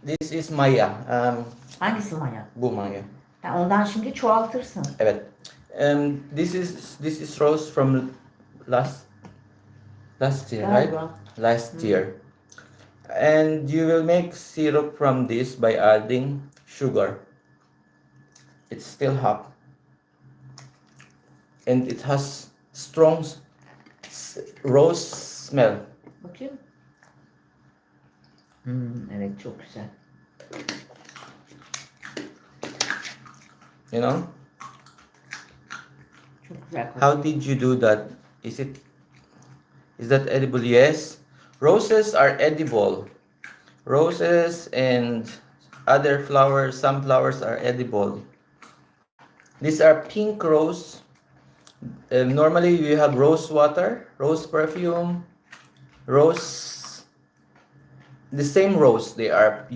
This is Maya. Hangisi Maya? Bu Maya. Ha, ondan şimdi çoğaltırsın. Evet. This is rose from last year, right? Galiba. Last year. And you will make syrup from this by adding sugar. It's still hot. And it has strong rose smell. Bakayım. Evet, çok güzel. You know? Çok güzel kokuyor. How did you do that? Is that edible? Yes. Roses are edible. Roses and other flowers, some flowers are edible. These are pink rose. Normally you have rose water, rose perfume, rose, the same rose they are